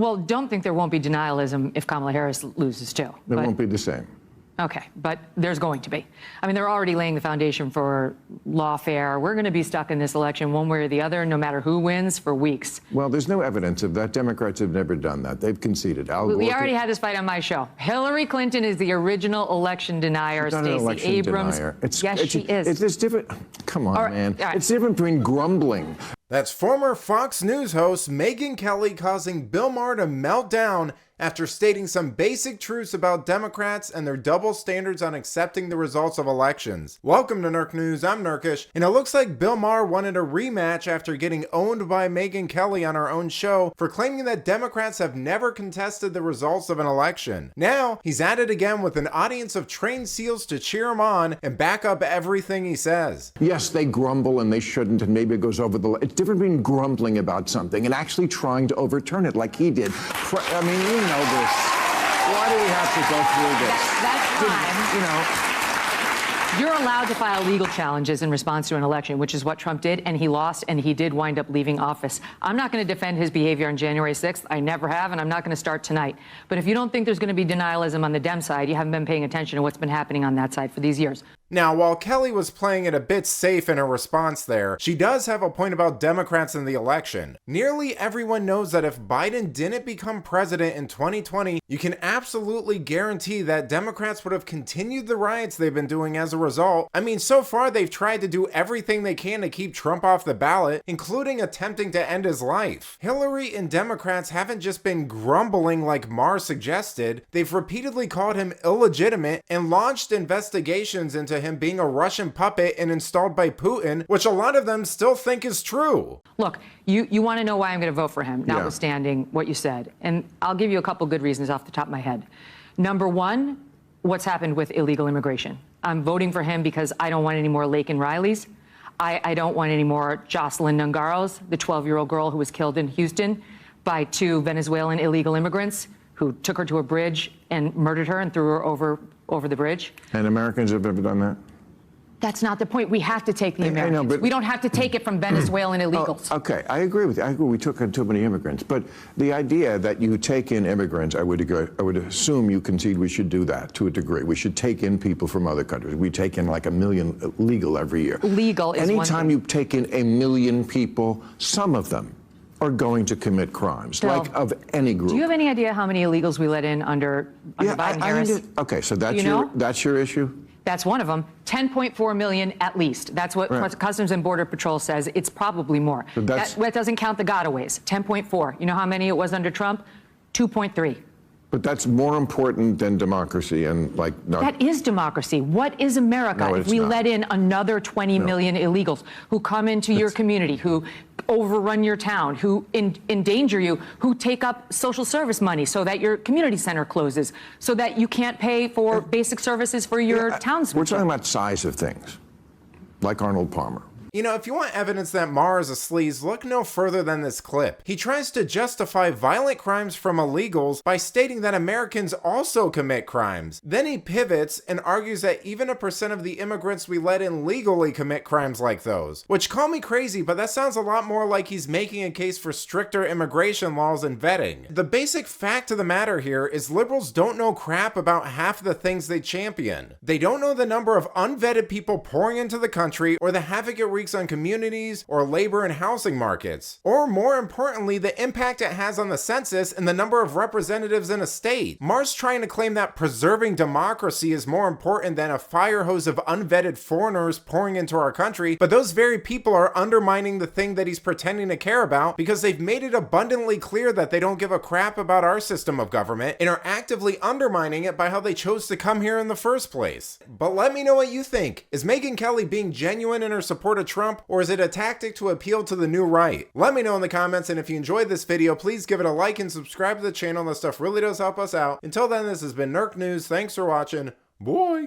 Well, don't think there won't be denialism if Kamala Harris loses, too. It won't be the same. Okay, but there's going to be. I mean, they're already laying the foundation for lawfare. We're going to be stuck in this election one way or the other, no matter who wins, for weeks. Well, there's no evidence of that. Democrats have never done that. They've conceded. We already had this fight on my show. Hillary Clinton is the original election denier. Stacey Abrams. Yes, she is. It's different. Come on, man. Right. It's different between grumbling. That's former Fox News host Megyn Kelly causing Bill Maher to melt down after stating some basic truths about Democrats and their double standards on accepting the results of elections. Welcome to Nerk News, I'm Nerkish, and it looks like Bill Maher wanted a rematch after getting owned by Megyn Kelly on our own show for claiming that Democrats have never contested the results of an election. Now, he's at it again with an audience of trained SEALs to cheer him on and back up everything he says. Yes, they grumble and they shouldn't, and maybe it goes over the... It's different between grumbling about something and actually trying to overturn it like he did. I mean, you know this. Why do we have to go through this? That's fine. You know... You're allowed to file legal challenges in response to an election, which is what Trump did, and he lost, and he did wind up leaving office. I'm not going to defend his behavior on January 6th. I never have, and I'm not going to start tonight. But if you don't think there's going to be denialism on the Dem side, you haven't been paying attention to what's been happening on that side for these years. Now, while Kelly was playing it a bit safe in her response there, she does have a point about Democrats in the election. Nearly everyone knows that if Biden didn't become president in 2020, you can absolutely guarantee that Democrats would have continued the riots they've been doing as a result. I mean, so far they've tried to do everything they can to keep Trump off the ballot, including attempting to end his life. Hillary and Democrats haven't just been grumbling like Maher suggested, they've repeatedly called him illegitimate and launched investigations into him being a Russian puppet and installed by Putin, which a lot of them still think is true. Look, you want to know why I'm going to vote for him, notwithstanding what you said. And I'll give you a couple good reasons off the top of my head. Number one, what's happened with illegal immigration. I'm voting for him because I don't want any more Laken Rileys. I don't want any more Jocelyn Nungaros, the 12-year-old girl who was killed in Houston by two Venezuelan illegal immigrants who took her to a bridge and murdered her and threw her over the bridge. And Americans have ever done that? That's not the point. We have to take the Americans. I know, but we don't have to take it from Venezuelan illegals. Okay, I agree with you. I agree we took in too many immigrants. But the idea that you take in immigrants, I would assume you concede we should do that to a degree. We should take in people from other countries. We take in like 1 million legal every year. Legal is one thing. Anytime you take in 1 million people, some of them are going to commit crimes, Bill, like of any group. Do you have any idea how many illegals we let in under Biden-Harris? Okay, so that's your issue? That's one of them. 10.4 million at least. That's what Customs and Border Patrol says. It's probably more. So that doesn't count the gotaways. 10.4. You know how many it was under Trump? 2.3. But that's more important than democracy and That is democracy. What is America if we let in another 20 million illegals who come into your community, who overrun your town, who endanger you, who take up social service money so that your community center closes, so that you can't pay for basic services for your townspeople? We're talking about size of things, like Arnold Palmer. You know, if you want evidence that Maher is a sleaze, look no further than this clip. He tries to justify violent crimes from illegals by stating that Americans also commit crimes. Then he pivots and argues that even 1% of the immigrants we let in legally commit crimes like those. Which, call me crazy, but that sounds a lot more like he's making a case for stricter immigration laws and vetting. The basic fact of the matter here is liberals don't know crap about half of the things they champion. They don't know the number of unvetted people pouring into the country or the havoc it wreaks on communities or labor and housing markets, or more importantly, the impact it has on the census and the number of representatives in a state. Maher's trying to claim that preserving democracy is more important than a fire hose of unvetted foreigners pouring into our country, but those very people are undermining the thing that he's pretending to care about because they've made it abundantly clear that they don't give a crap about our system of government and are actively undermining it by how they chose to come here in the first place. But let me know what you think. Is Megyn Kelly being genuine in her support of Trump, or is it a tactic to appeal to the new right? Let me know in the comments, and if you enjoyed this video, please give it a like and subscribe to the channel. That stuff really does help us out. Until then, this has been Nerk News. Thanks for watching. Bye!